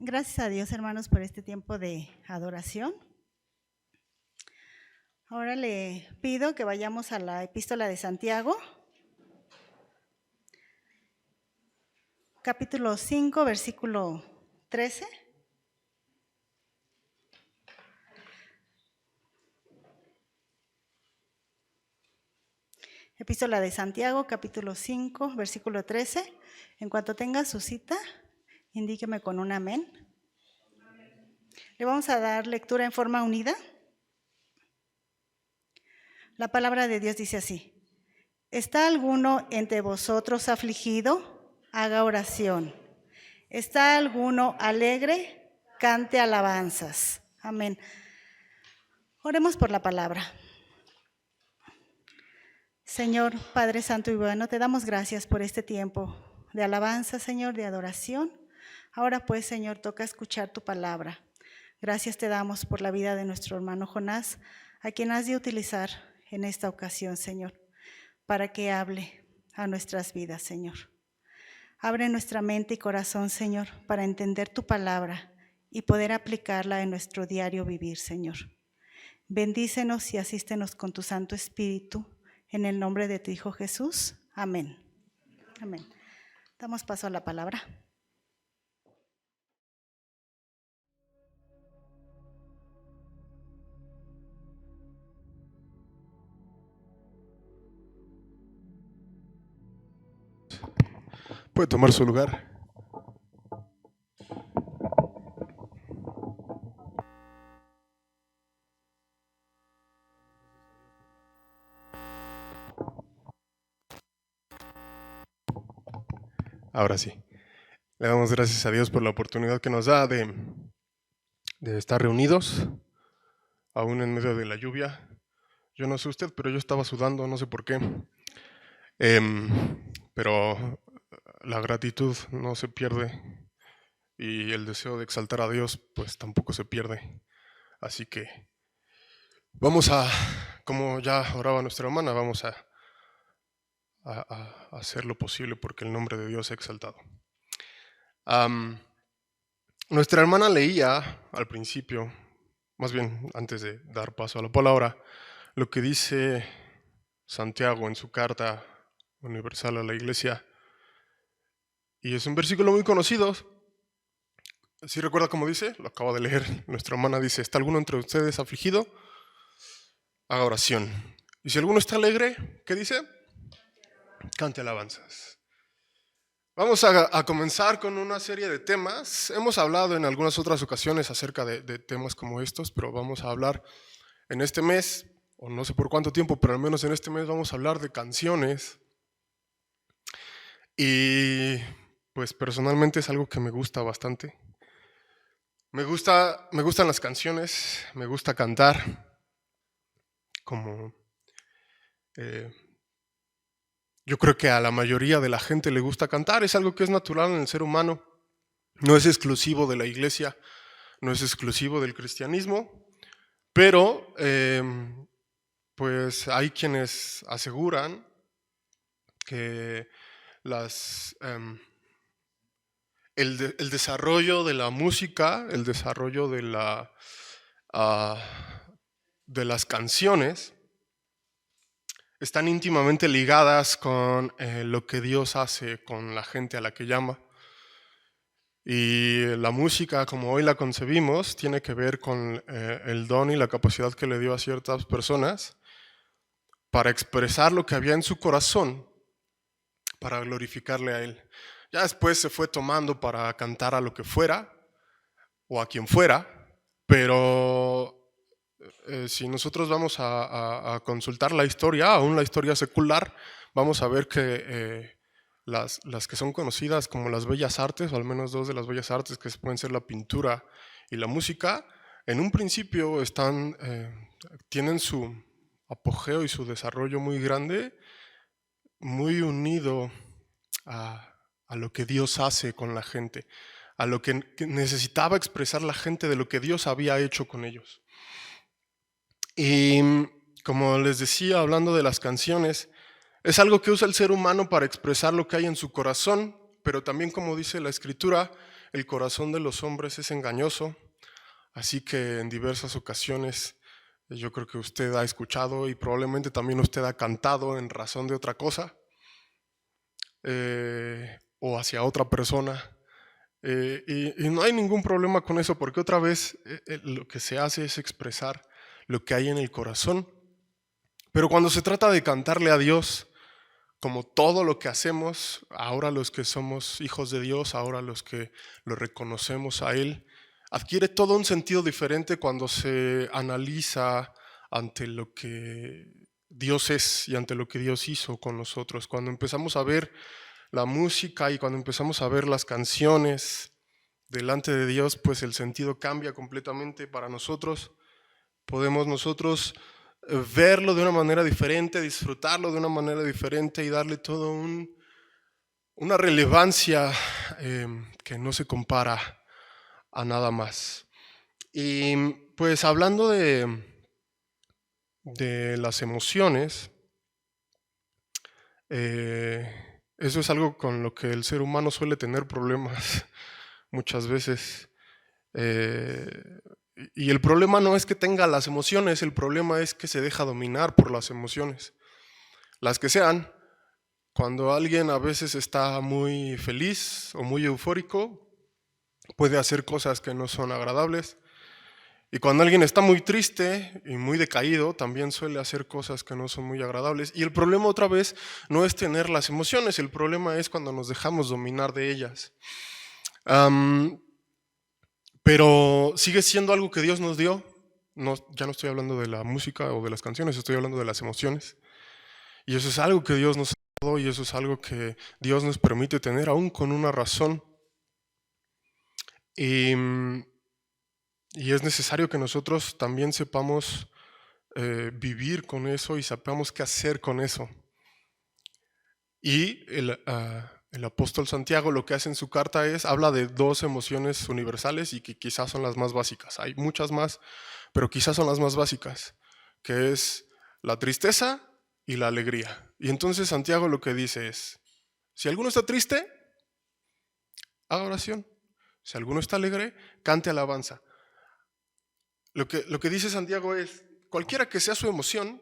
Gracias a Dios, hermanos, por este tiempo de adoración. Ahora le pido que vayamos a la Epístola de Santiago, capítulo 5, versículo 13. Epístola de Santiago, capítulo 5, versículo 13. En cuanto tenga su cita, indíqueme con un amén. Le vamos a dar lectura en forma unida. La palabra de Dios dice así: ¿Está alguno entre vosotros afligido? Haga oración. ¿Está alguno alegre? Cante alabanzas. Amén. Oremos por la palabra. Señor, Padre Santo y bueno, te damos gracias por este tiempo de alabanza, Señor, de adoración. Ahora pues, Señor, toca escuchar tu palabra. Gracias te damos por la vida de nuestro hermano Jonás, a quien has de utilizar en esta ocasión, Señor, para que hable a nuestras vidas, Señor. Abre nuestra mente y corazón, Señor, para entender tu palabra y poder aplicarla en nuestro diario vivir, Señor. Bendícenos y asístenos con tu Santo Espíritu, en el nombre de tu Hijo Jesús. Amén. Amén. Damos paso a la palabra. Puede tomar su lugar. Ahora sí. Le damos gracias a Dios por la oportunidad que nos da de estar reunidos, aún en medio de la lluvia. Yo no sé usted, pero yo estaba sudando, no sé por qué. Pero la gratitud no se pierde y el deseo de exaltar a Dios pues tampoco se pierde. Así que vamos a, como ya oraba nuestra hermana, vamos a hacer lo posible porque el nombre de Dios sea exaltado. Nuestra hermana leía al principio, más bien antes de dar paso a la palabra, lo que dice Santiago en su carta universal a la iglesia. Y es un versículo muy conocido. ¿Sí recuerda cómo dice? Lo acabo de leer. Nuestra hermana dice: ¿está alguno entre ustedes afligido? Haga oración. Y si alguno está alegre, ¿qué dice? Cante alabanzas. Vamos a comenzar con una serie de temas. Hemos hablado en algunas otras ocasiones acerca de temas como estos, pero vamos a hablar en este mes, o no sé por cuánto tiempo, pero al menos en este mes vamos a hablar de canciones. Y pues personalmente es algo que me gusta bastante. Me gustan las canciones, me gusta cantar, como yo creo que a la mayoría de la gente le gusta cantar, es algo que es natural en el ser humano, no es exclusivo de la iglesia, no es exclusivo del cristianismo, pero pues hay quienes aseguran que el desarrollo de la música, el desarrollo de las canciones están íntimamente ligadas con lo que Dios hace con la gente a la que llama. Y la música, como hoy la concebimos, tiene que ver con el don y la capacidad que le dio a ciertas personas para expresar lo que había en su corazón, para glorificarle a Él. Ya después se fue tomando para cantar a lo que fuera o a quien fuera, pero si nosotros vamos a consultar la historia, aún la historia secular, vamos a ver que las que son conocidas como las bellas artes, o al menos dos de las bellas artes, que pueden ser la pintura y la música, en un principio tienen su apogeo y su desarrollo muy grande, muy unido a lo que Dios hace con la gente, a lo que necesitaba expresar la gente de lo que Dios había hecho con ellos. Y como les decía, hablando de las canciones, es algo que usa el ser humano para expresar lo que hay en su corazón, pero también, como dice la Escritura, el corazón de los hombres es engañoso, así que en diversas ocasiones yo creo que usted ha escuchado y probablemente también usted ha cantado en razón de otra cosa o hacia otra persona. Y no hay ningún problema con eso, porque otra vez lo que se hace es expresar lo que hay en el corazón. Pero cuando se trata de cantarle a Dios, como todo lo que hacemos, ahora los que somos hijos de Dios, ahora los que lo reconocemos a Él, adquiere todo un sentido diferente cuando se analiza ante lo que Dios es y ante lo que Dios hizo con nosotros. Cuando empezamos a ver la música y cuando empezamos a ver las canciones delante de Dios, pues el sentido cambia completamente para nosotros. Podemos nosotros verlo de una manera diferente, disfrutarlo de una manera diferente y darle todo una relevancia que no se compara a nada más. Y pues hablando de las emociones, eso es algo con lo que el ser humano suele tener problemas muchas veces. Y el problema no es que tenga las emociones, el problema es que se deja dominar por las emociones. Las que sean, cuando alguien a veces está muy feliz o muy eufórico, puede hacer cosas que no son agradables. Y cuando alguien está muy triste y muy decaído, también suele hacer cosas que no son muy agradables. Y el problema otra vez no es tener las emociones, el problema es cuando nos dejamos dominar de ellas. Pero sigue siendo algo que Dios nos dio. No, ya no estoy hablando de la música o de las canciones, estoy hablando de las emociones. Y eso es algo que Dios nos ha dado y eso es algo que Dios nos permite tener aún con una razón. Y es necesario que nosotros también sepamos vivir con eso y sepamos qué hacer con eso. Y el apóstol Santiago lo que hace en su carta habla de dos emociones universales y que quizás son las más básicas. Hay muchas más, pero quizás son las más básicas, que es la tristeza y la alegría. Y entonces Santiago lo que dice es, si alguno está triste, haga oración. Si alguno está alegre, cante alabanza. Lo que dice Santiago es, cualquiera que sea su emoción,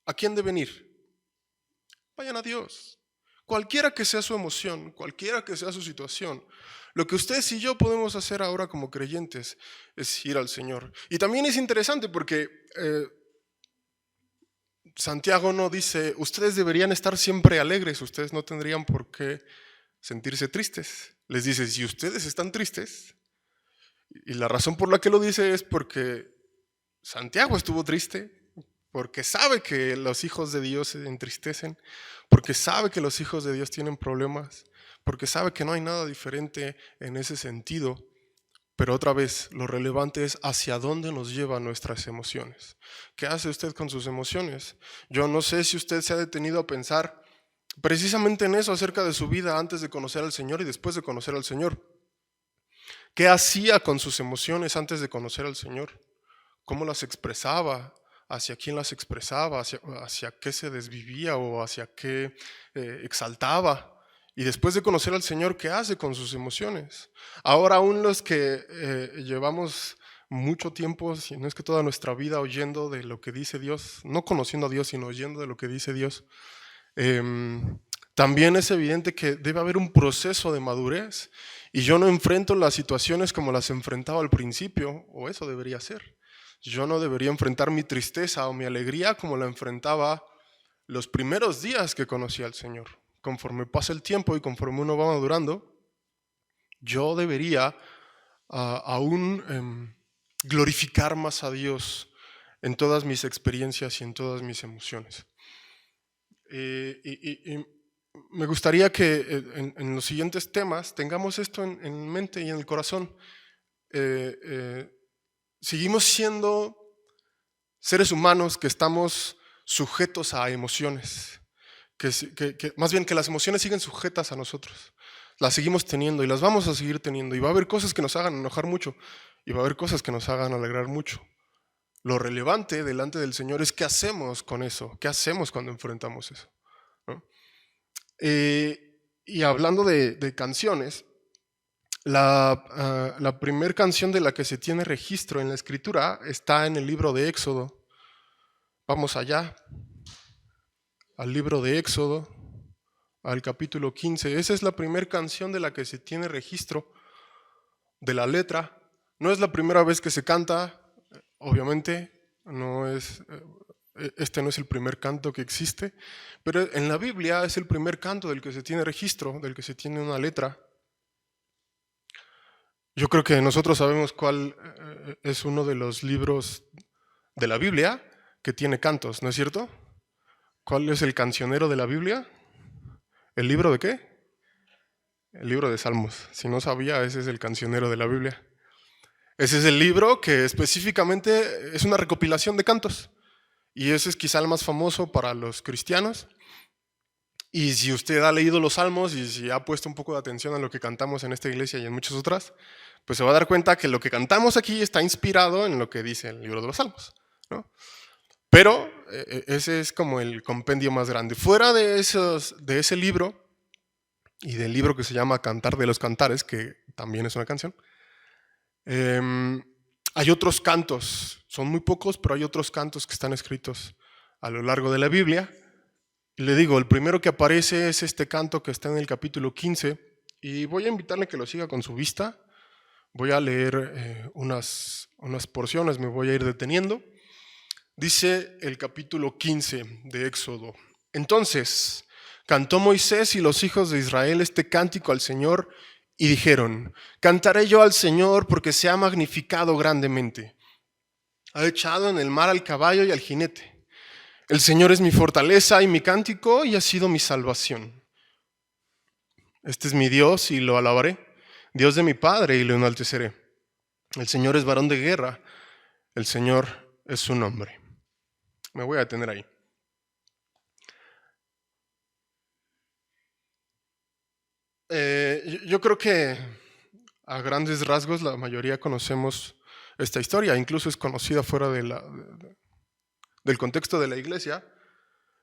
¿a quién deben ir? Vayan a Dios. Cualquiera que sea su emoción, cualquiera que sea su situación, lo que ustedes y yo podemos hacer ahora como creyentes es ir al Señor. Y también es interesante porque Santiago no dice, ustedes deberían estar siempre alegres, ustedes no tendrían por qué sentirse tristes. Les dice, si ustedes están tristes, y la razón por la que lo dice es porque Santiago estuvo triste, porque sabe que los hijos de Dios se entristecen, porque sabe que los hijos de Dios tienen problemas, porque sabe que no hay nada diferente en ese sentido. Pero otra vez, lo relevante es hacia dónde nos llevan nuestras emociones. ¿Qué hace usted con sus emociones? Yo no sé si usted se ha detenido a pensar precisamente en eso acerca de su vida antes de conocer al Señor y después de conocer al Señor. ¿Qué hacía con sus emociones antes de conocer al Señor? ¿Cómo las expresaba? ¿Hacia quién las expresaba? ¿Hacia qué se desvivía o hacia qué exaltaba? Y después de conocer al Señor, ¿qué hace con sus emociones? Ahora aún los que llevamos mucho tiempo, si no es que toda nuestra vida oyendo de lo que dice Dios, no conociendo a Dios, sino oyendo de lo que dice Dios, también es evidente que debe haber un proceso de madurez y yo no enfrento las situaciones como las enfrentaba al principio, o eso debería ser. Yo no debería enfrentar mi tristeza o mi alegría como la enfrentaba los primeros días que conocí al Señor. Conforme pasa el tiempo y conforme uno va madurando, yo debería aún glorificar más a Dios en todas mis experiencias y en todas mis emociones. Y me gustaría que en los siguientes temas tengamos esto en mente y en el corazón. Seguimos siendo seres humanos que estamos sujetos a emociones, más bien que las emociones siguen sujetas a nosotros. Las seguimos teniendo y las vamos a seguir teniendo. Y va a haber cosas que nos hagan enojar mucho y va a haber cosas que nos hagan alegrar mucho. Lo relevante delante del Señor es qué hacemos con eso, qué hacemos cuando enfrentamos eso, ¿no? Y hablando de canciones, La primera canción de la que se tiene registro en la escritura está en el libro de Éxodo. Vamos allá, al libro de Éxodo, al capítulo 15. Esa es la primera canción de la que se tiene registro de la letra. No es la primera vez que se canta, obviamente, este no es el primer canto que existe, pero en la Biblia es el primer canto del que se tiene registro, del que se tiene una letra. Yo creo que nosotros sabemos cuál es uno de los libros de la Biblia que tiene cantos, ¿no es cierto? ¿Cuál es el cancionero de la Biblia? ¿El libro de qué? El libro de Salmos. Si no sabía, ese es el cancionero de la Biblia. Ese es el libro que específicamente es una recopilación de cantos. Y ese es quizá el más famoso para los cristianos. Y si usted ha leído los Salmos y si ha puesto un poco de atención a lo que cantamos en esta iglesia y en muchas otras, pues se va a dar cuenta que lo que cantamos aquí está inspirado en lo que dice el libro de los Salmos, ¿no? Pero ese es como el compendio más grande. Fuera de ese libro y del libro que se llama Cantar de los Cantares, que también es una canción, hay otros cantos, son muy pocos, pero hay otros cantos que están escritos a lo largo de la Biblia. Y le digo, el primero que aparece es este canto que está en el capítulo 15, y voy a invitarle que lo siga con su vista. Voy a leer unas porciones, me voy a ir deteniendo. Dice el capítulo 15 de Éxodo: Entonces cantó Moisés y los hijos de Israel este cántico al Señor, y dijeron: Cantaré yo al Señor porque se ha magnificado grandemente. Ha echado en el mar al caballo y al jinete. El Señor es mi fortaleza y mi cántico, y ha sido mi salvación. Este es mi Dios y lo alabaré, Dios de mi Padre, y lo enalteceré. El Señor es varón de guerra, el Señor es su nombre. Me voy a detener ahí. Yo creo que a grandes rasgos la mayoría conocemos esta historia, incluso es conocida fuera del contexto de la iglesia,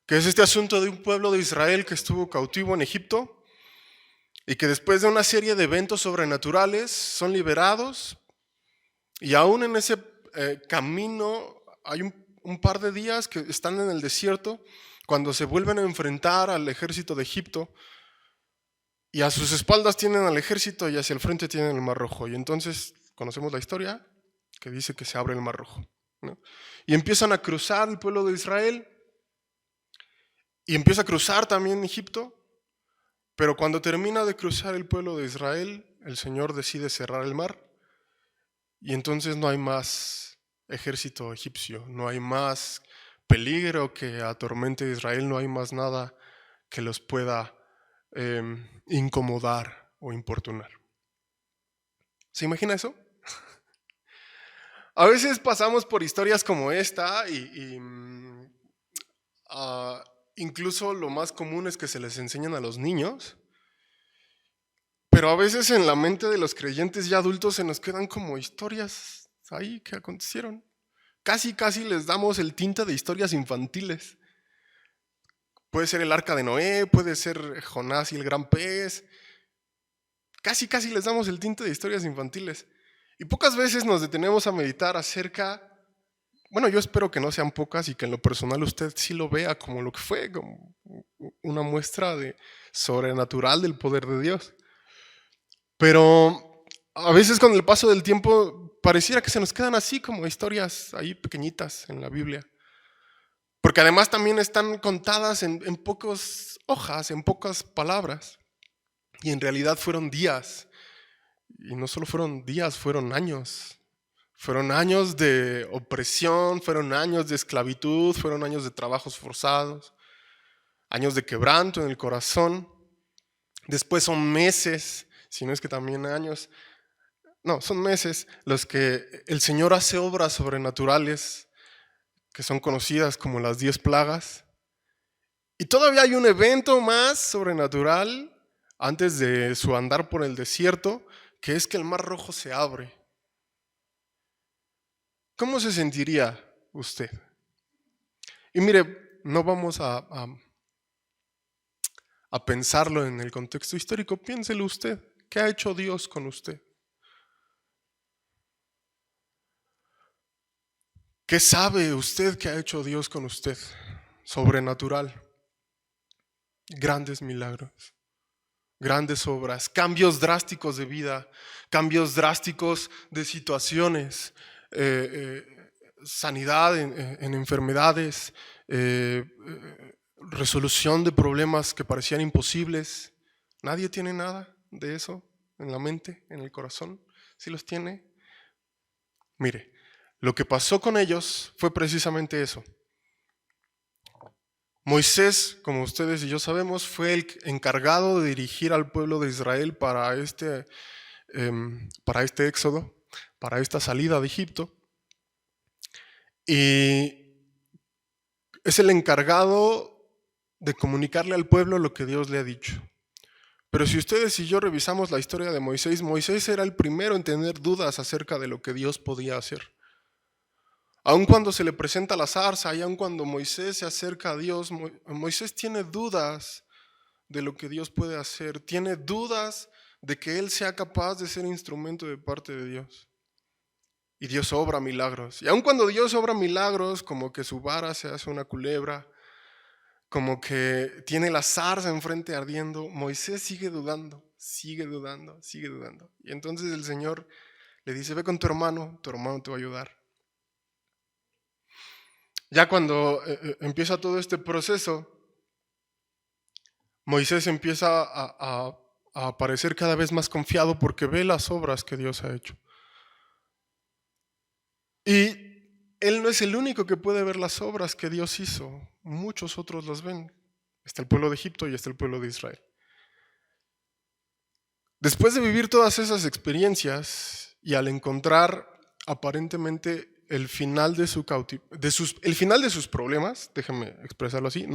que es este asunto de un pueblo de Israel que estuvo cautivo en Egipto y que después de una serie de eventos sobrenaturales son liberados, y aún en ese camino hay un par de días que están en el desierto cuando se vuelven a enfrentar al ejército de Egipto, y a sus espaldas tienen al ejército y hacia el frente tienen el Mar Rojo. Y entonces conocemos la historia que dice que se abre el Mar Rojo, ¿no? Y empiezan a cruzar el pueblo de Israel y empieza a cruzar también Egipto, pero cuando termina de cruzar el pueblo de Israel, el Señor decide cerrar el mar y entonces no hay más ejército egipcio, no hay más peligro que atormente a Israel, no hay más nada que los pueda incomodar o importunar. ¿Se imagina eso? A veces pasamos por historias como esta y incluso lo más común es que se les enseñan a los niños, pero a veces en la mente de los creyentes ya adultos se nos quedan como historias ahí que acontecieron. Casi les damos el tinte de historias infantiles. Puede ser el arca de Noé, puede ser Jonás y el gran pez. Casi les damos el tinte de historias infantiles. Y pocas veces nos detenemos a meditar acerca, bueno, yo espero que no sean pocas y que en lo personal usted sí lo vea como lo que fue, como una muestra de sobrenatural del poder de Dios. Pero a veces con el paso del tiempo pareciera que se nos quedan así como historias ahí pequeñitas en la Biblia. Porque además también están contadas en pocas hojas, en pocas palabras. Y en realidad fueron días. Y no solo fueron días, fueron años. Fueron años de opresión, fueron años de esclavitud, fueron años de trabajos forzados, años de quebranto en el corazón. Después son meses, si no es que también años. No, son meses los que el Señor hace obras sobrenaturales que son conocidas como las 10 plagas. Y todavía hay un evento más sobrenatural antes de su andar por el desierto, que es que el Mar Rojo se abre. ¿Cómo se sentiría usted? Y mire, no vamos a pensarlo en el contexto histórico, piénselo usted. ¿Qué ha hecho Dios con usted? ¿Qué sabe usted que ha hecho Dios con usted? Sobrenatural, grandes milagros, grandes obras, cambios drásticos de vida, cambios drásticos de situaciones, sanidad en enfermedades, resolución de problemas que parecían imposibles. ¿Nadie tiene nada de eso en la mente, en el corazón? ¿Sí los tiene? Mire, lo que pasó con ellos fue precisamente eso. Moisés, como ustedes y yo sabemos, fue el encargado de dirigir al pueblo de Israel para este éxodo, para esta salida de Egipto. Y es el encargado de comunicarle al pueblo lo que Dios le ha dicho. Pero si ustedes y yo revisamos la historia de Moisés, Moisés era el primero en tener dudas acerca de lo que Dios podía hacer. Aun cuando se le presenta la zarza y aun cuando Moisés se acerca a Dios, Moisés tiene dudas de lo que Dios puede hacer, tiene dudas de que él sea capaz de ser instrumento de parte de Dios. Y Dios obra milagros. Y aun cuando Dios obra milagros, como que su vara se hace una culebra, como que tiene la zarza enfrente ardiendo, Moisés sigue dudando, sigue dudando, sigue dudando. Y entonces el Señor le dice, ve con tu hermano te va a ayudar. Ya cuando empieza todo este proceso, Moisés empieza a aparecer cada vez más confiado porque ve las obras que Dios ha hecho. Y él no es el único que puede ver las obras que Dios hizo. Muchos otros las ven. Está el pueblo de Egipto y está el pueblo de Israel. Después de vivir todas esas experiencias y al encontrar aparentemente el final de sus problemas, déjenme expresarlo así,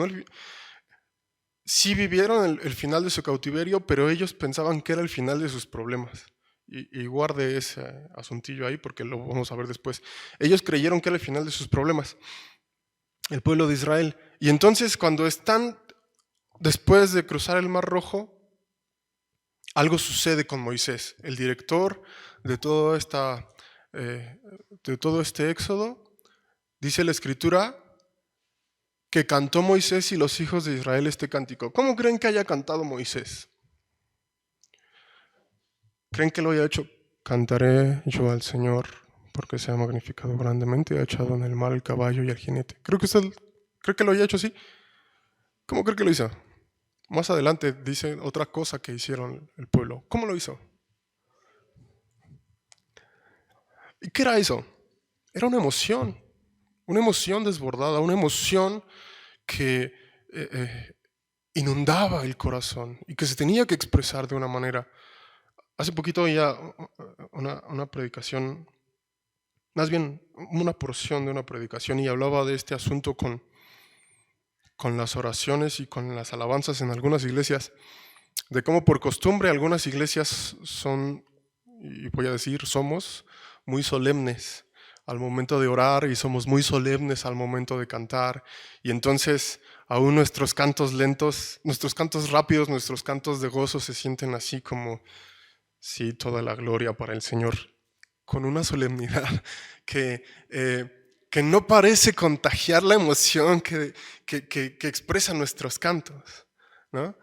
sí vivieron el final de su cautiverio, pero ellos pensaban que era el final de sus problemas. Y guarde ese asuntillo ahí porque lo vamos a ver después. Ellos creyeron que era el final de sus problemas, el pueblo de Israel. Y entonces cuando están después de cruzar el Mar Rojo, algo sucede con Moisés, el director de todo este éxodo. Dice la Escritura que cantó Moisés y los hijos de Israel este cántico. ¿Cómo creen que haya cantado Moisés? ¿Creen que lo haya hecho? Cantaré yo al Señor porque se ha magnificado grandemente y ha echado en el mar el caballo y el jinete. ¿Cree que lo haya hecho así? ¿Cómo cree que lo hizo? Más adelante dice otra cosa que hicieron el pueblo. ¿Cómo lo hizo? ¿Y qué era eso? Era una emoción desbordada, una emoción que inundaba el corazón y que se tenía que expresar de una manera. Hace poquito oía una predicación, más bien una porción de una predicación, y hablaba de este asunto con las oraciones y con las alabanzas en algunas iglesias, de cómo por costumbre algunas iglesias son, y voy a decir, somos muy solemnes al momento de orar y somos muy solemnes al momento de cantar, y entonces aún nuestros cantos lentos, nuestros cantos rápidos, nuestros cantos de gozo se sienten así como, sí, toda la gloria para el Señor, con una solemnidad que no parece contagiar la emoción que expresan nuestros cantos, ¿no?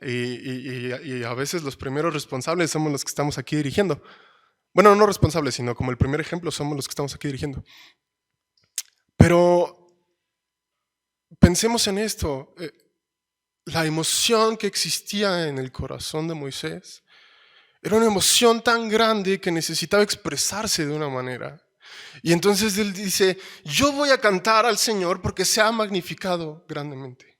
Y a veces los primeros responsables somos los que estamos aquí dirigiendo. Bueno, no responsables, sino como el primer ejemplo somos los que estamos aquí dirigiendo. Pero pensemos en esto, la emoción que existía en el corazón de Moisés era una emoción tan grande que necesitaba expresarse de una manera. Y entonces él dice, yo voy a cantar al Señor porque se ha magnificado grandemente.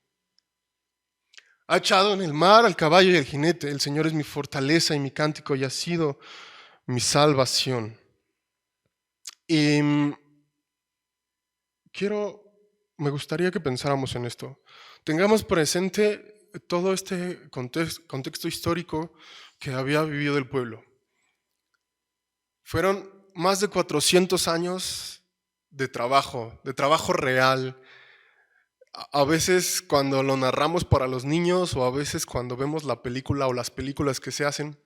Ha echado en el mar al caballo y al jinete. El Señor es mi fortaleza y mi cántico y ha sido mi salvación. Y me gustaría que pensáramos en esto. Tengamos presente todo este contexto histórico que había vivido el pueblo. Fueron más de 400 años de trabajo real. A veces cuando lo narramos para los niños o a veces cuando vemos la película o las películas que se hacen,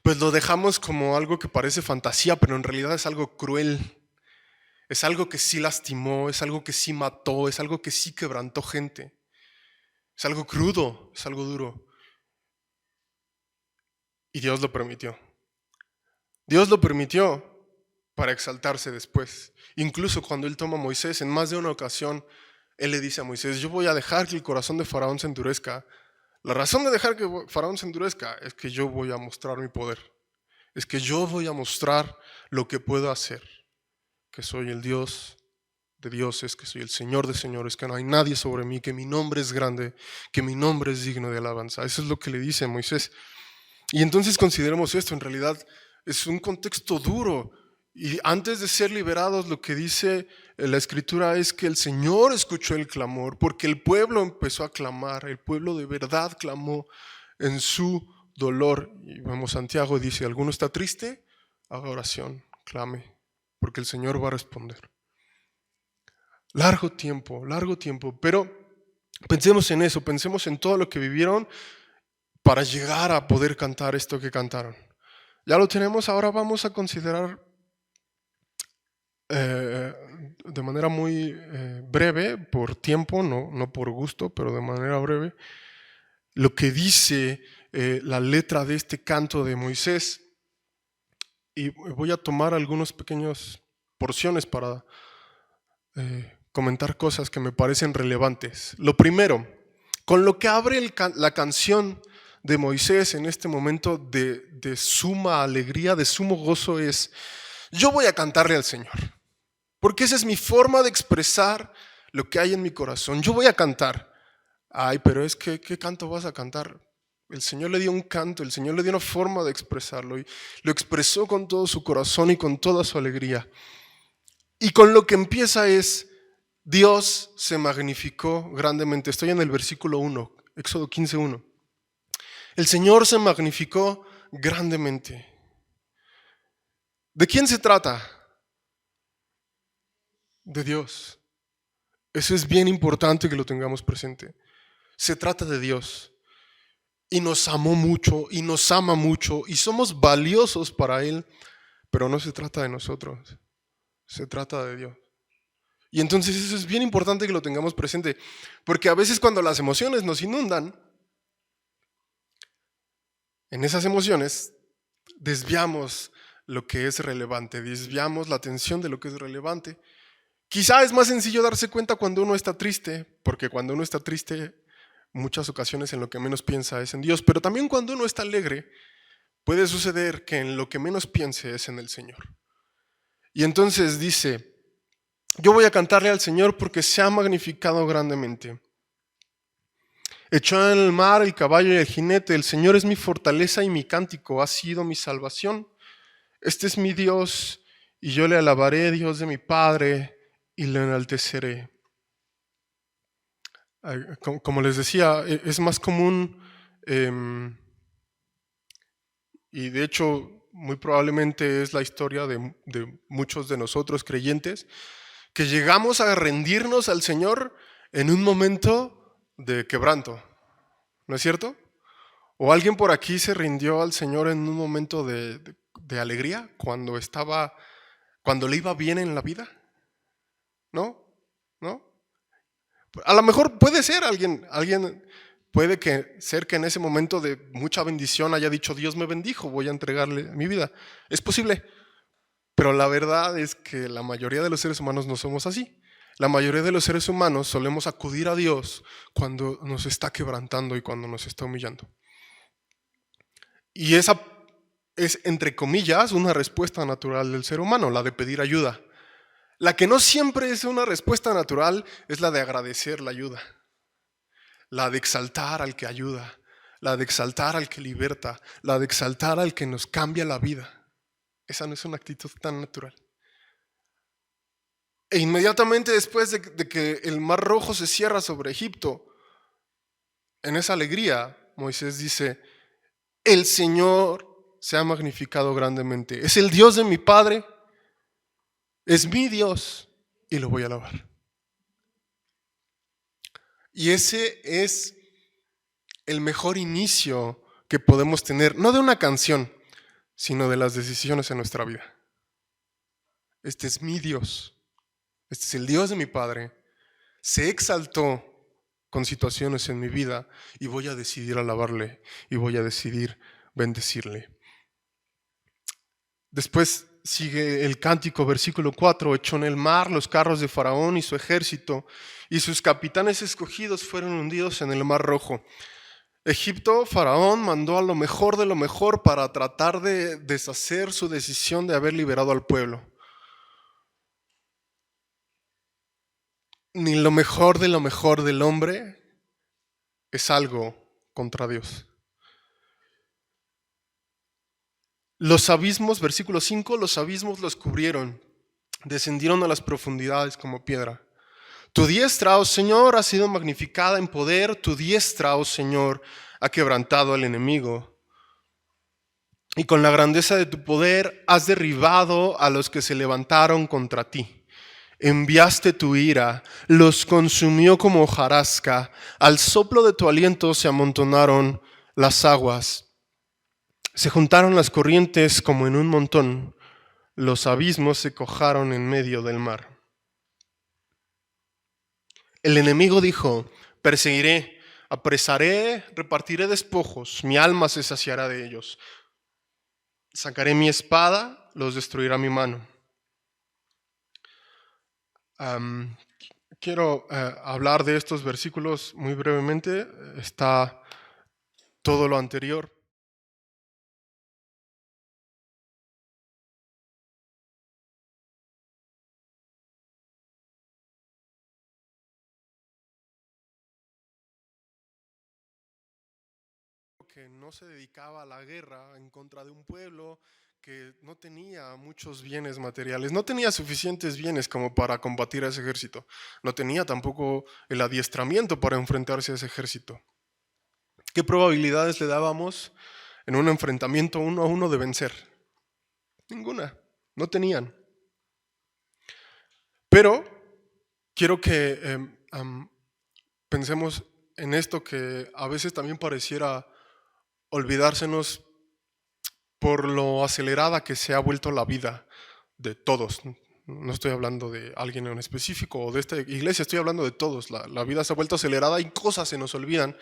pues lo dejamos como algo que parece fantasía, pero en realidad es algo cruel. Es algo que sí lastimó, es algo que sí mató, es algo que sí quebrantó gente. Es algo crudo, es algo duro. Y Dios lo permitió. Dios lo permitió para exaltarse después. Incluso cuando Él toma a Moisés, en más de una ocasión, Él le dice a Moisés, yo voy a dejar que el corazón de Faraón se endurezca. La razón de dejar que Faraón se endurezca es que yo voy a mostrar mi poder. Es que yo voy a mostrar lo que puedo hacer. Que soy el Dios de dioses, que soy el Señor de señores, que no hay nadie sobre mí, que mi nombre es grande, que mi nombre es digno de alabanza. Eso es lo que le dice a Moisés. Y entonces consideremos esto, en realidad es un contexto duro. Y antes de ser liberados, lo que dice la Escritura es que el Señor escuchó el clamor, porque el pueblo empezó a clamar, el pueblo de verdad clamó en su dolor. Y vemos Santiago dice, ¿alguno está triste? Haga oración, clame, porque el Señor va a responder. Largo tiempo, pero pensemos en eso, pensemos en todo lo que vivieron para llegar a poder cantar esto que cantaron. Ya lo tenemos, ahora vamos a considerar de manera muy breve, por tiempo, no por gusto, pero de manera breve, lo que dice la letra de este canto de Moisés. Y voy a tomar algunas pequeñas porciones para comentar cosas que me parecen relevantes. Lo primero, con lo que abre la canción de Moisés en este momento de suma alegría, de sumo gozo es, yo voy a cantarle al Señor, porque esa es mi forma de expresar lo que hay en mi corazón. Yo voy a cantar. Ay, pero es que, ¿qué canto vas a cantar? El Señor le dio un canto, el Señor le dio una forma de expresarlo y lo expresó con todo su corazón y con toda su alegría. Y con lo que empieza es, Dios se magnificó grandemente. Estoy en el versículo 1, Éxodo 15:1. El Señor se magnificó grandemente. ¿De quién se trata? De Dios. Eso es bien importante que lo tengamos presente. Se trata de Dios. Y nos amó mucho, y nos ama mucho, y somos valiosos para Él, pero no se trata de nosotros, se trata de Dios. Y entonces eso es bien importante que lo tengamos presente, porque a veces cuando las emociones nos inundan, en esas emociones desviamos lo que es relevante, desviamos la atención de lo que es relevante. Quizá es más sencillo darse cuenta cuando uno está triste, porque cuando uno está triste, muchas ocasiones en lo que menos piensa es en Dios, pero también cuando uno está alegre, puede suceder que en lo que menos piense es en el Señor. Y entonces dice, yo voy a cantarle al Señor porque se ha magnificado grandemente. Echó en el mar el caballo y el jinete, el Señor es mi fortaleza y mi cántico, ha sido mi salvación. Este es mi Dios y yo le alabaré, Dios de mi Padre, y le enalteceré. Como les decía, es más común, y de hecho muy probablemente es la historia de muchos de nosotros creyentes, que llegamos a rendirnos al Señor en un momento de quebranto, ¿no es cierto? ¿O alguien por aquí se rindió al Señor en un momento de alegría cuando le iba bien en la vida? ¿No? ¿No? A lo mejor puede ser alguien puede ser que en ese momento de mucha bendición haya dicho, Dios me bendijo, voy a entregarle mi vida. Es posible, pero la verdad es que la mayoría de los seres humanos no somos así. La mayoría de los seres humanos solemos acudir a Dios cuando nos está quebrantando y cuando nos está humillando. Y esa es, entre comillas, una respuesta natural del ser humano, la de pedir ayuda. La que no siempre es una respuesta natural es la de agradecer la ayuda, la de exaltar al que ayuda, la de exaltar al que liberta, la de exaltar al que nos cambia la vida. Esa no es una actitud tan natural. E inmediatamente después de que el mar rojo se cierra sobre Egipto, en esa alegría, Moisés dice, el Señor se ha magnificado grandemente. Es el Dios de mi Padre, es mi Dios y lo voy a alabar. Y ese es el mejor inicio que podemos tener, no de una canción, sino de las decisiones en nuestra vida. Este es mi Dios, este es el Dios de mi Padre. Se exaltó con situaciones en mi vida y voy a decidir alabarle y voy a decidir bendecirle. Después sigue el cántico, versículo 4, echó en el mar los carros de Faraón y su ejército, y sus capitanes escogidos fueron hundidos en el mar Rojo. Egipto, Faraón mandó a lo mejor de lo mejor para tratar de deshacer su decisión de haber liberado al pueblo. Ni lo mejor de lo mejor del hombre es algo contra Dios. Los abismos, versículo 5, los abismos los cubrieron, descendieron a las profundidades como piedra. Tu diestra, oh Señor, ha sido magnificada en poder, tu diestra, oh Señor, ha quebrantado al enemigo. Y con la grandeza de tu poder has derribado a los que se levantaron contra ti. Enviaste tu ira, los consumió como hojarasca, al soplo de tu aliento se amontonaron las aguas. Se juntaron las corrientes como en un montón, los abismos se cojaron en medio del mar. El enemigo dijo, perseguiré, apresaré, repartiré despojos, mi alma se saciará de ellos. Sacaré mi espada, los destruirá mi mano. Quiero hablar de estos versículos muy brevemente. Está todo lo anterior. Que no se dedicaba a la guerra en contra de un pueblo que no tenía muchos bienes materiales, no tenía suficientes bienes como para combatir a ese ejército, no tenía tampoco el adiestramiento para enfrentarse a ese ejército. ¿Qué probabilidades le dábamos en un enfrentamiento 1-1 de vencer? Ninguna, no tenían. Pero quiero que pensemos en esto que a veces también pareciera olvidársenos por lo acelerada que se ha vuelto la vida de todos. No estoy hablando de alguien en específico o de esta iglesia, estoy hablando de todos. La vida se ha vuelto acelerada y cosas se nos olvidan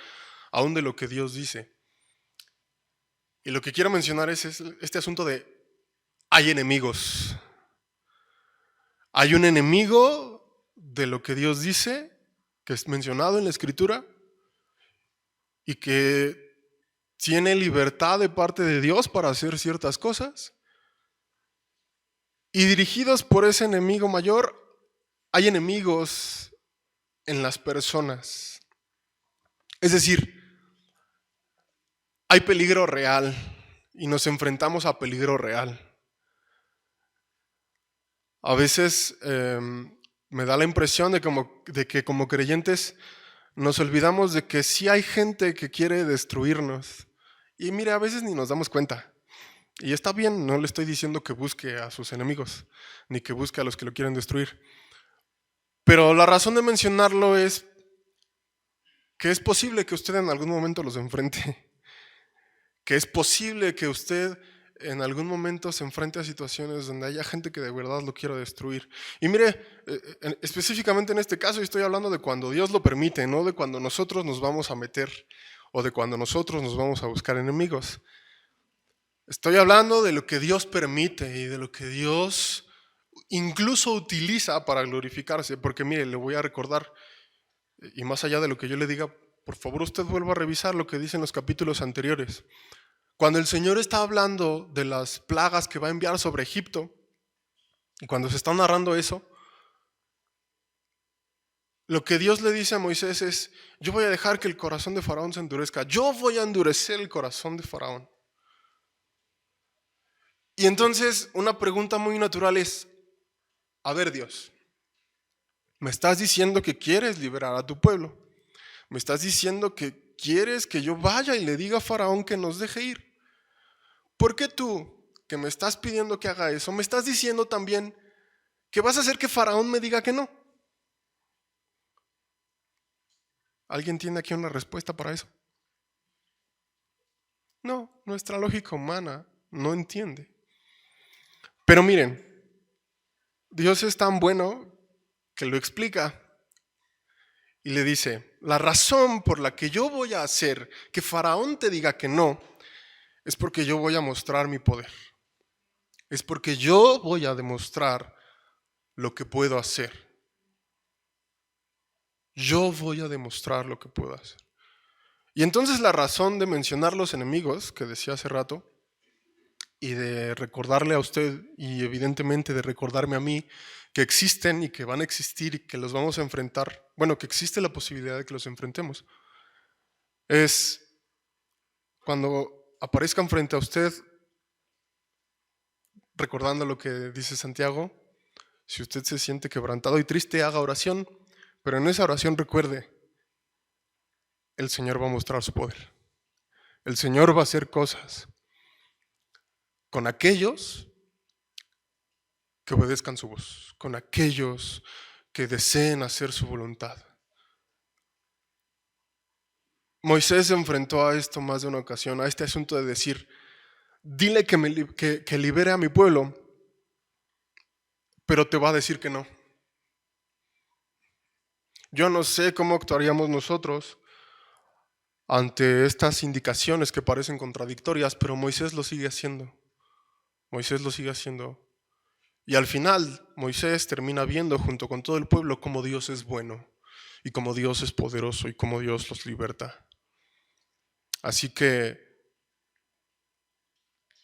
aún de lo que Dios dice. Y lo que quiero mencionar es este asunto de hay enemigos. Hay un enemigo de lo que Dios dice, que es mencionado en la Escritura, y que tiene libertad de parte de Dios para hacer ciertas cosas. Y dirigidos por ese enemigo mayor, hay enemigos en las personas. Es decir, hay peligro real y nos enfrentamos a peligro real. A veces me da la impresión de que como creyentes nos olvidamos de que sí hay gente que quiere destruirnos. Y mire, a veces ni nos damos cuenta. Y está bien, no le estoy diciendo que busque a sus enemigos, ni que busque a los que lo quieren destruir. Pero la razón de mencionarlo es que es posible que usted en algún momento los enfrente. Que es posible que usted en algún momento se enfrente a situaciones donde haya gente que de verdad lo quiera destruir. Y mire, específicamente en este caso estoy hablando de cuando Dios lo permite, no de cuando nosotros nos vamos a meter o de cuando nosotros nos vamos a buscar enemigos. Estoy hablando de lo que Dios permite y de lo que Dios incluso utiliza para glorificarse, porque mire, le voy a recordar, y más allá de lo que yo le diga, por favor usted vuelva a revisar lo que dicen los capítulos anteriores. Cuando el Señor está hablando de las plagas que va a enviar sobre Egipto, y cuando se está narrando eso, lo que Dios le dice a Moisés es, yo voy a dejar que el corazón de Faraón se endurezca, yo voy a endurecer el corazón de Faraón. Y entonces una pregunta muy natural es, a ver Dios, me estás diciendo que quieres liberar a tu pueblo, me estás diciendo que quieres que yo vaya y le diga a Faraón que nos deje ir. ¿Por qué tú, que me estás pidiendo que haga eso, me estás diciendo también que vas a hacer que Faraón me diga que no? ¿Alguien tiene aquí una respuesta para eso? No, nuestra lógica humana no entiende. Pero miren, Dios es tan bueno que lo explica y le dice, la razón por la que yo voy a hacer que Faraón te diga que no, es porque yo voy a mostrar mi poder. Es porque yo voy a demostrar lo que puedo hacer. Yo voy a demostrar lo que puedo hacer. Y entonces la razón de mencionar los enemigos, que decía hace rato, y de recordarle a usted y evidentemente de recordarme a mí que existen y que van a existir y que los vamos a enfrentar, bueno, que existe la posibilidad de que los enfrentemos, es cuando aparezcan frente a usted, recordando lo que dice Santiago, si usted se siente quebrantado y triste, haga oración, pero en esa oración recuerde, el Señor va a mostrar su poder. El Señor va a hacer cosas con aquellos que obedezcan su voz, con aquellos que deseen hacer su voluntad. Moisés se enfrentó a esto más de una ocasión, a este asunto de decir, dile que libere a mi pueblo, pero te va a decir que no. Yo no sé cómo actuaríamos nosotros ante estas indicaciones que parecen contradictorias, pero Moisés lo sigue haciendo. Moisés lo sigue haciendo. Y al final, Moisés termina viendo junto con todo el pueblo cómo Dios es bueno, y cómo Dios es poderoso, y cómo Dios los liberta. Así que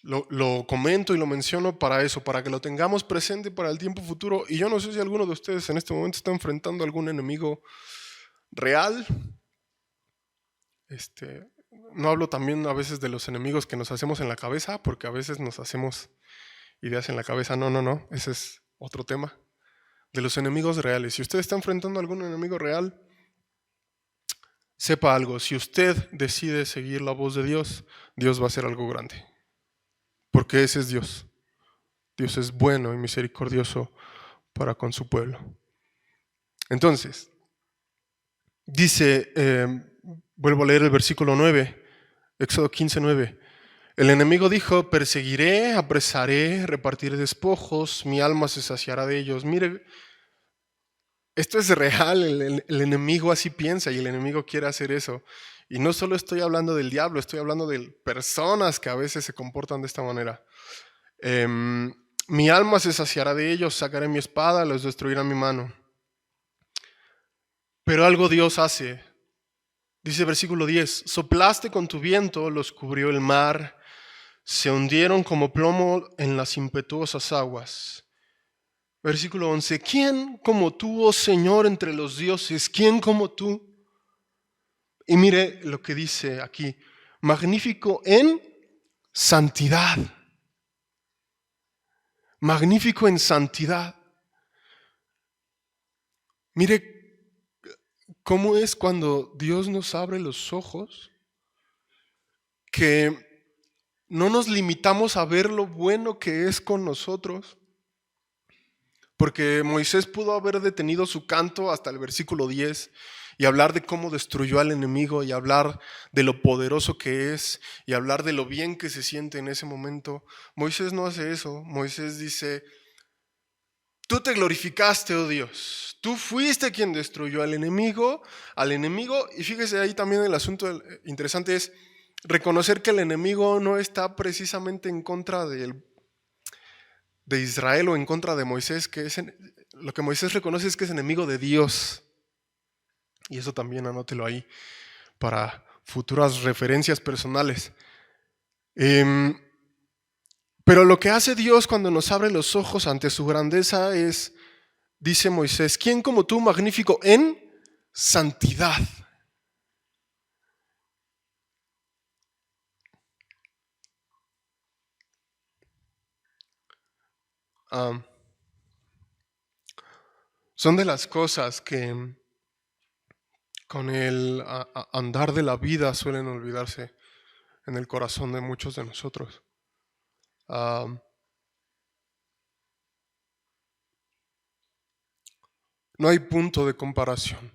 lo comento y lo menciono para eso, para que lo tengamos presente para el tiempo futuro. Y yo no sé si alguno de ustedes en este momento está enfrentando a algún enemigo real. No hablo también a veces de los enemigos que nos hacemos en la cabeza, porque a veces nos hacemos ideas en la cabeza. No, ese es otro tema. De los enemigos reales. Si usted está enfrentando a algún enemigo real, sepa algo, si usted decide seguir la voz de Dios, Dios va a hacer algo grande. Porque ese es Dios. Dios es bueno y misericordioso para con su pueblo. Entonces, dice, vuelvo a leer el versículo 9, Éxodo 15:9. El enemigo dijo, perseguiré, apresaré, repartiré despojos, mi alma se saciará de ellos. Mire, esto es real, el enemigo así piensa y el enemigo quiere hacer eso. Y no solo estoy hablando del diablo, estoy hablando de personas que a veces se comportan de esta manera. Mi alma se saciará de ellos, sacaré mi espada, los destruirá mi mano. Pero algo Dios hace. Dice versículo 10, soplaste con tu viento, los cubrió el mar, se hundieron como plomo en las impetuosas aguas. Versículo 11, ¿quién como tú, oh Señor, entre los dioses? ¿Quién como tú? Y mire lo que dice aquí, magnífico en santidad. Magnífico en santidad. Mire cómo es cuando Dios nos abre los ojos, que no nos limitamos a ver lo bueno que es con nosotros, porque Moisés pudo haber detenido su canto hasta el versículo 10 y hablar de cómo destruyó al enemigo y hablar de lo poderoso que es y hablar de lo bien que se siente en ese momento. Moisés no hace eso. Moisés dice, tú te glorificaste, oh Dios. Tú fuiste quien destruyó al enemigo, y fíjese ahí también el asunto interesante es reconocer que el enemigo no está precisamente en contra de Israel o en contra de Moisés, lo que Moisés reconoce es que es enemigo de Dios. Y eso también anótelo ahí para futuras referencias personales. Pero lo que hace Dios cuando nos abre los ojos ante su grandeza es, dice Moisés, ¿quién como tú, magnífico en santidad? Son de las cosas que con el andar de la vida suelen olvidarse en el corazón de muchos de nosotros. No hay punto de comparación.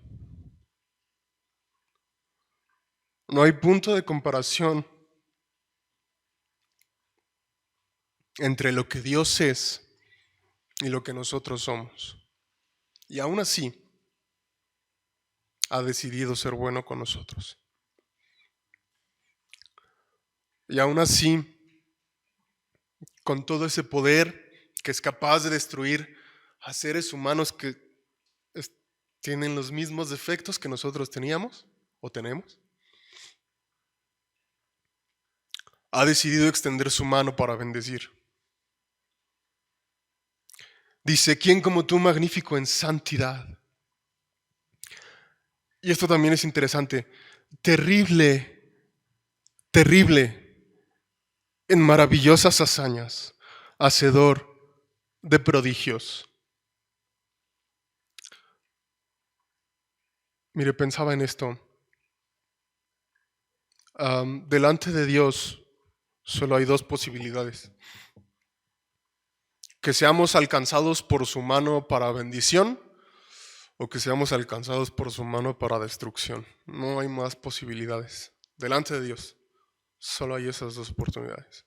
No hay punto de comparación entre lo que Dios es y lo que nosotros somos. Y aún así, ha decidido ser bueno con nosotros. Y aún así, con todo ese poder que es capaz de destruir a seres humanos que tienen los mismos defectos que nosotros teníamos o tenemos, ha decidido extender su mano para bendecir. Dice, ¿quién como tú magnífico en santidad? Y esto también es interesante. Terrible, terrible en maravillosas hazañas, hacedor de prodigios. Mire, pensaba en esto. Delante de Dios solo hay dos posibilidades. Que seamos alcanzados por su mano para bendición o que seamos alcanzados por su mano para destrucción. No hay más posibilidades. Delante de Dios solo hay esas dos oportunidades.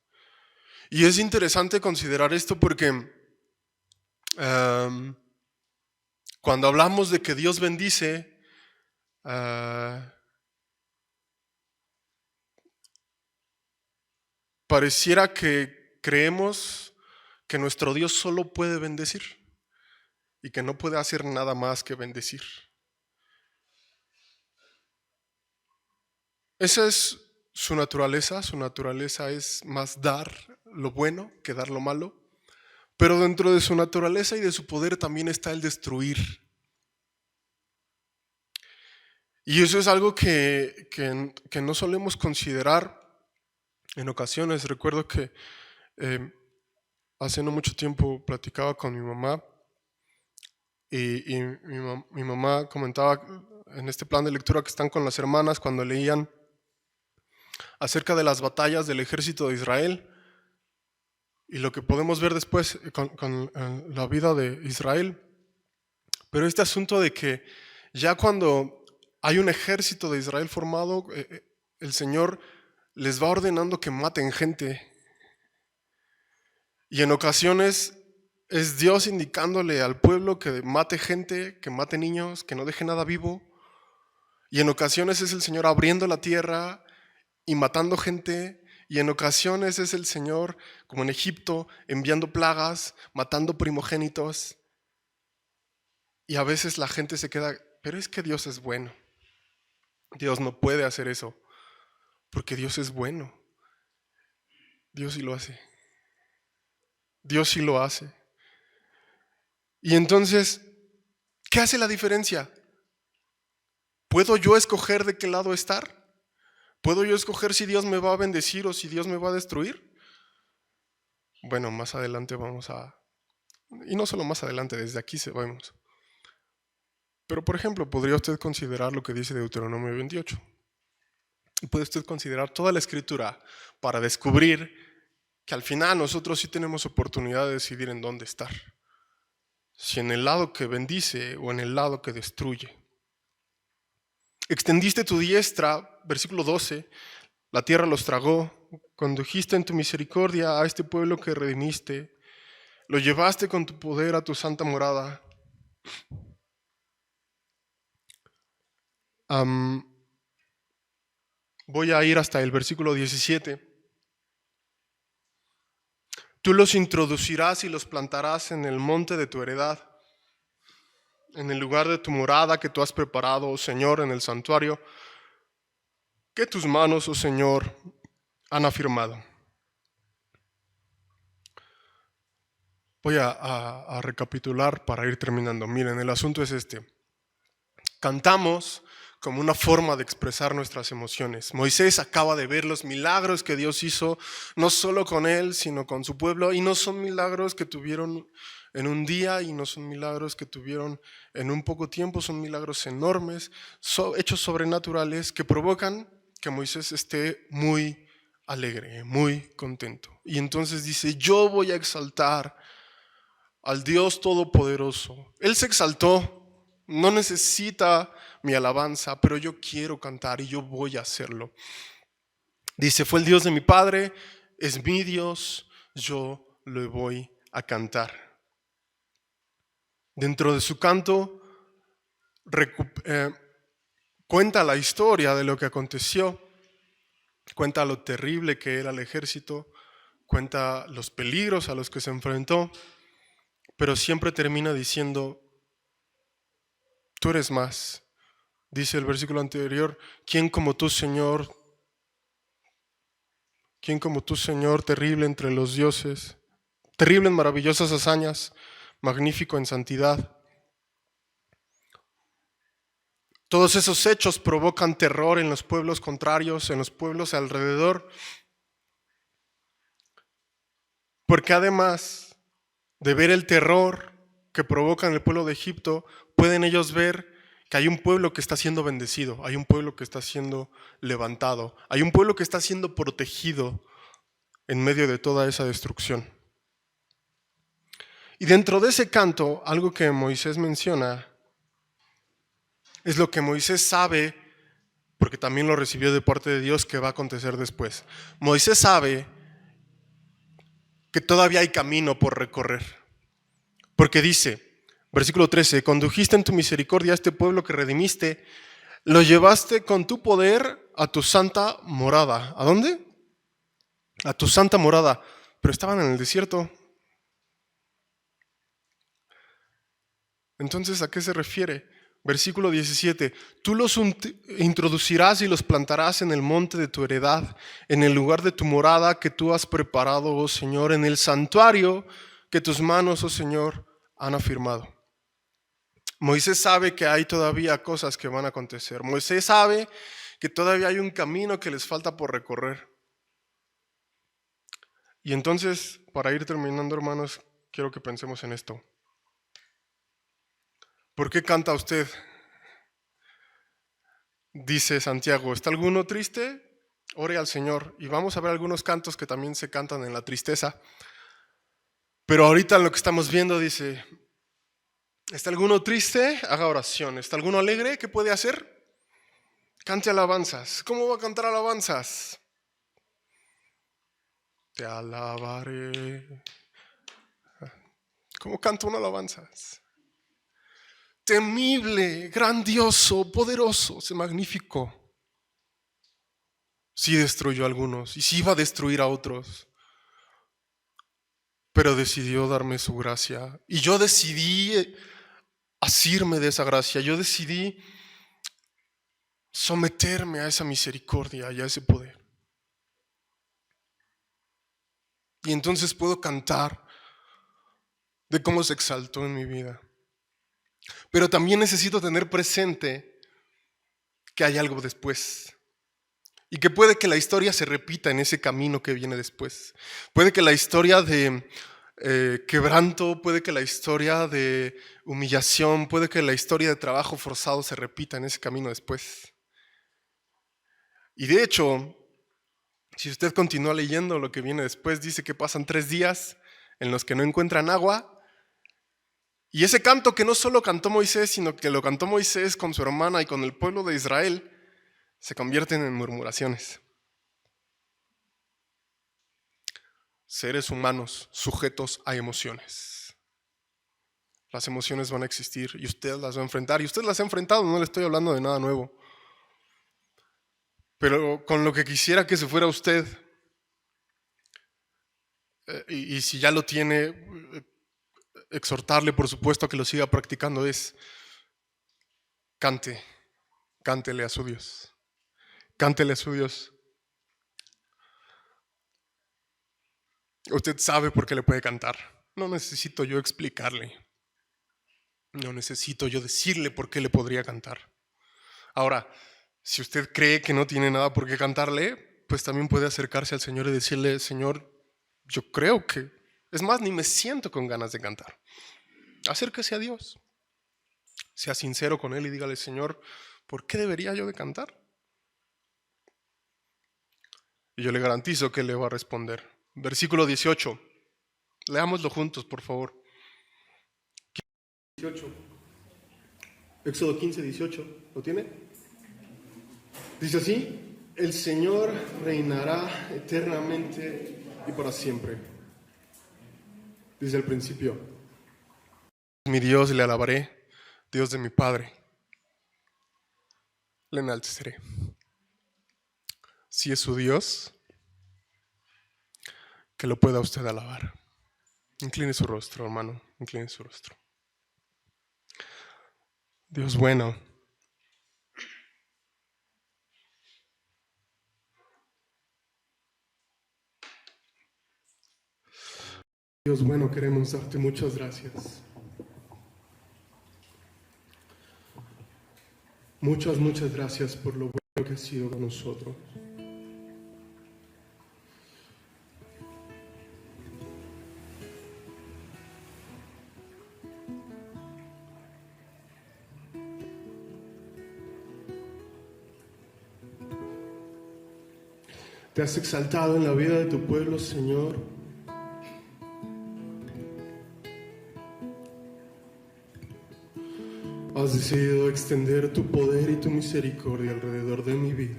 Y es interesante considerar esto porque cuando hablamos de que Dios bendice, pareciera que creemos que nuestro Dios solo puede bendecir y que no puede hacer nada más que bendecir. Esa es su naturaleza es más dar lo bueno que dar lo malo, pero dentro de su naturaleza y de su poder también está el destruir. Y eso es algo que no solemos considerar en ocasiones. Recuerdo que hace no mucho tiempo platicaba con mi mamá y mi mamá comentaba en este plan de lectura que están con las hermanas cuando leían acerca de las batallas del ejército de Israel y lo que podemos ver después con la vida de Israel. Pero este asunto de que ya cuando hay un ejército de Israel formado, el Señor les va ordenando que maten gente. Y en ocasiones es Dios indicándole al pueblo que mate gente, que mate niños, que no deje nada vivo. Y en ocasiones es el Señor abriendo la tierra y matando gente. Y en ocasiones es el Señor, como en Egipto, enviando plagas, matando primogénitos. Y a veces la gente se queda, pero es que Dios es bueno. Dios no puede hacer eso, porque Dios es bueno. Dios sí lo hace. Dios sí lo hace. Y entonces, ¿qué hace la diferencia? ¿Puedo yo escoger de qué lado estar? ¿Puedo yo escoger si Dios me va a bendecir o si Dios me va a destruir? Bueno, más adelante vamos a... Y no solo más adelante, desde aquí se vemos. Pero, por ejemplo, podría usted considerar lo que dice Deuteronomio 28. Y puede usted considerar toda la escritura para descubrir que al final nosotros sí tenemos oportunidad de decidir en dónde estar. Si en el lado que bendice o en el lado que destruye. Extendiste tu diestra, versículo 12, la tierra los tragó, condujiste en tu misericordia a este pueblo que redimiste, lo llevaste con tu poder a tu santa morada. Voy a ir hasta el versículo 17. Tú los introducirás y los plantarás en el monte de tu heredad, en el lugar de tu morada que tú has preparado, oh Señor, en el santuario que tus manos, oh Señor, han afirmado. Voy a recapitular para ir terminando. Miren, el asunto es este. Cantamos como una forma de expresar nuestras emociones. Moisés acaba de ver los milagros que Dios hizo, no solo con él, sino con su pueblo, y no son milagros que tuvieron en un día y no son milagros que tuvieron en un poco tiempo, son milagros enormes, hechos sobrenaturales que provocan que Moisés esté muy alegre, muy contento. Y entonces dice, yo voy a exaltar al Dios Todopoderoso. Él se exaltó. No necesita mi alabanza, pero yo quiero cantar y yo voy a hacerlo. Dice, fue el Dios de mi padre, es mi Dios, yo lo voy a cantar. Dentro de su canto cuenta la historia de lo que aconteció, cuenta lo terrible que era el ejército, cuenta los peligros a los que se enfrentó, pero siempre termina diciendo, tú eres más. Dice el versículo anterior, ¿quién como tú, Señor? ¿Quién como tú, Señor, terrible entre los dioses? Terrible en maravillosas hazañas, magnífico en santidad. Todos esos hechos provocan terror en los pueblos contrarios, en los pueblos alrededor, porque además de ver el terror que provoca en el pueblo de Egipto, pueden ellos ver que hay un pueblo que está siendo bendecido, hay un pueblo que está siendo levantado, hay un pueblo que está siendo protegido en medio de toda esa destrucción. Y dentro de ese canto, algo que Moisés menciona es lo que Moisés sabe, porque también lo recibió de parte de Dios, que va a acontecer después. Moisés sabe que todavía hay camino por recorrer, porque dice, versículo 13, condujiste en tu misericordia a este pueblo que redimiste, lo llevaste con tu poder a tu santa morada. ¿A dónde? A tu santa morada. Pero estaban en el desierto. Entonces, ¿a qué se refiere? Versículo 17, tú los introducirás y los plantarás en el monte de tu heredad, en el lugar de tu morada que tú has preparado, oh Señor, en el santuario que tus manos, oh Señor, han afirmado. Moisés sabe que hay todavía cosas que van a acontecer. Moisés sabe que todavía hay un camino que les falta por recorrer. Y entonces, para ir terminando, hermanos, quiero que pensemos en esto. ¿Por qué canta usted? Dice Santiago, ¿está alguno triste? Ore al Señor. Y vamos a ver algunos cantos que también se cantan en la tristeza. Pero ahorita lo que estamos viendo dice, ¿está alguno triste? Haga oración. ¿Está alguno alegre? ¿Qué puede hacer? Cante alabanzas. ¿Cómo va a cantar alabanzas? Te alabaré. ¿Cómo canta una alabanzas? Temible, grandioso, poderoso, magnífico. Sí destruyó a algunos y sí iba a destruir a otros, pero decidió darme su gracia. Y yo decidí asirme de esa gracia, yo decidí someterme a esa misericordia y a ese poder. Y entonces puedo cantar de cómo se exaltó en mi vida. Pero también necesito tener presente que hay algo después. Y que puede que la historia se repita en ese camino que viene después. Puede que la historia de quebranto, puede que la historia de humillación, puede que la historia de trabajo forzado se repita en ese camino después. Y de hecho, si usted continúa leyendo lo que viene después, dice que pasan 3 días en los que no encuentran agua. Y ese canto que no solo cantó Moisés, sino que lo cantó Moisés con su hermana y con el pueblo de Israel, se convierten en murmuraciones. Seres humanos sujetos a emociones. Las emociones van a existir y usted las va a enfrentar. Y usted las ha enfrentado, no le estoy hablando de nada nuevo. Pero con lo que quisiera que se fuera usted, y si ya lo tiene, exhortarle por supuesto a que lo siga practicando, es cántele a su Dios. Cántele a su Dios. Usted sabe por qué le puede cantar. No necesito yo explicarle. No necesito yo decirle por qué le podría cantar. Ahora, si usted cree que no tiene nada por qué cantarle, pues también puede acercarse al Señor y decirle, Señor, yo creo que, es más, ni me siento con ganas de cantar. Acérquese a Dios. Sea sincero con Él y dígale, Señor, ¿por qué debería yo de cantar? Y yo le garantizo que Él le va a responder. Versículo 18. Leámoslo juntos, por favor. 18. Éxodo 15, 18. ¿Lo tiene? Dice así, el Señor reinará eternamente y para siempre. desde el principio. Mi Dios, le alabaré, Dios de mi Padre, le enalteceré. Si es su Dios, que lo pueda usted alabar. Incline su rostro, hermano, incline su rostro. Dios bueno, Dios bueno, queremos darte muchas gracias. Muchas gracias por lo bueno que has sido con nosotros. Te has exaltado en la vida de tu pueblo, Señor. Has decidido extender tu poder y tu misericordia alrededor de mi vida.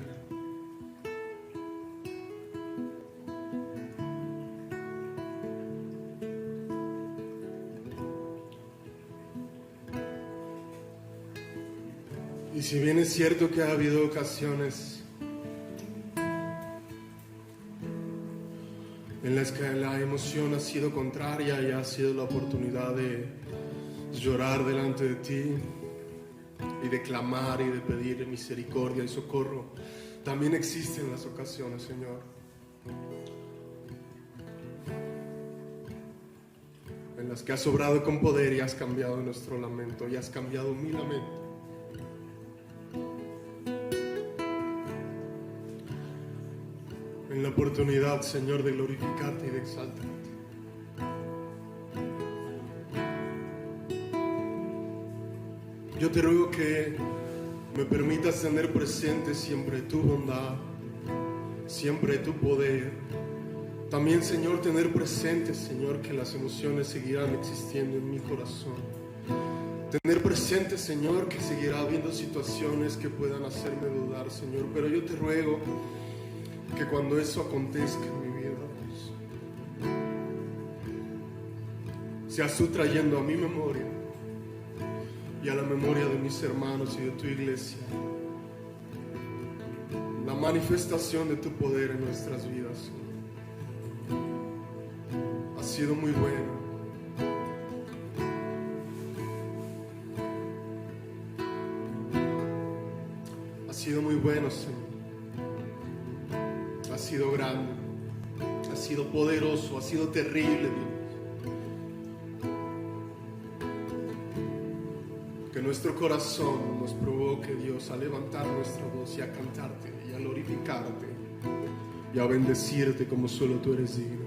Y si bien es cierto que ha habido ocasiones en las que la emoción ha sido contraria y ha sido la oportunidad de llorar delante de ti y de clamar y de pedir misericordia y socorro, también existen las ocasiones, Señor, en las que has obrado con poder y has cambiado nuestro lamento y has cambiado mi lamento. En la oportunidad, Señor, de glorificarte y de exaltarte. Yo te ruego que me permitas tener presente siempre tu bondad, siempre tu poder. También, Señor, tener presente, Señor, que las emociones seguirán existiendo en mi corazón. Tener presente, Señor, que seguirá habiendo situaciones que puedan hacerme dudar, Señor. Pero yo te ruego que cuando eso acontezca en mi vida, seas tú trayendo a mi memoria y a la memoria de mis hermanos y de tu iglesia la manifestación de tu poder en nuestras vidas. Ha sido muy bueno. Ha sido muy bueno, Señor. Ha sido grande, ha sido poderoso, ha sido terrible, Dios. Que nuestro corazón nos provoque, Dios, a levantar nuestra voz y a cantarte y a glorificarte y a bendecirte como solo tú eres digno.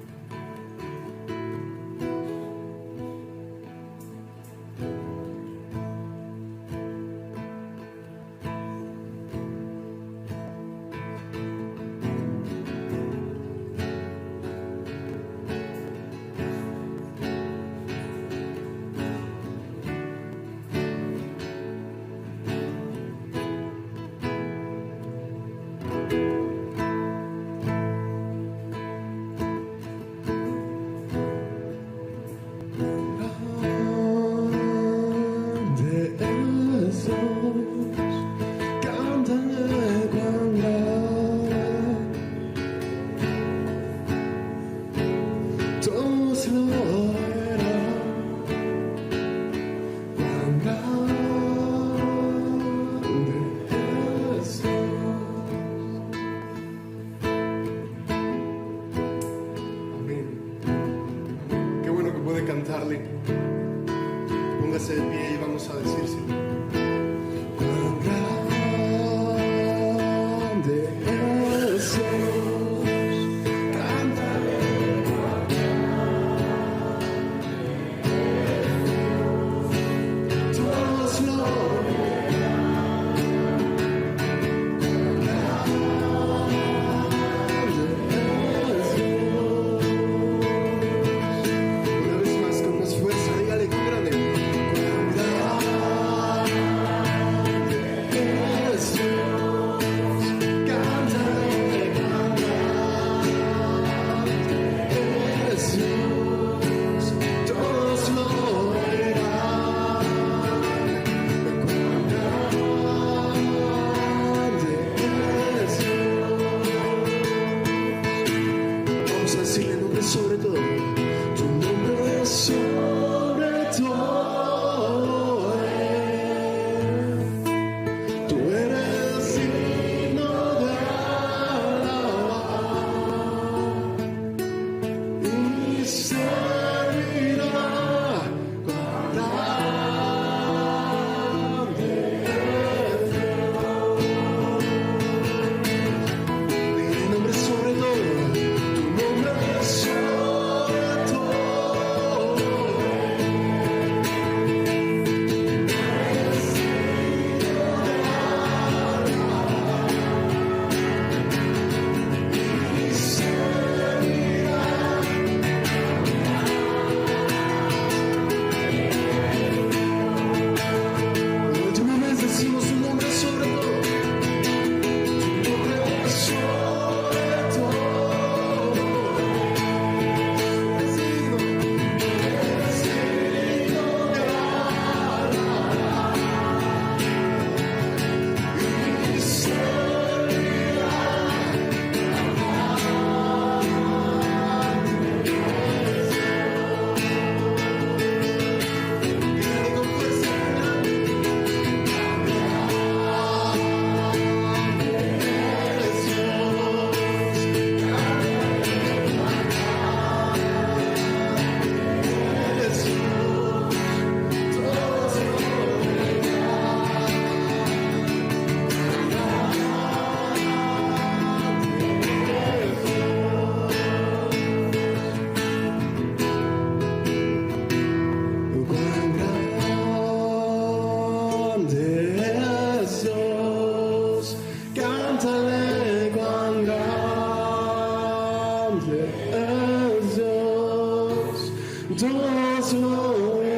todos lo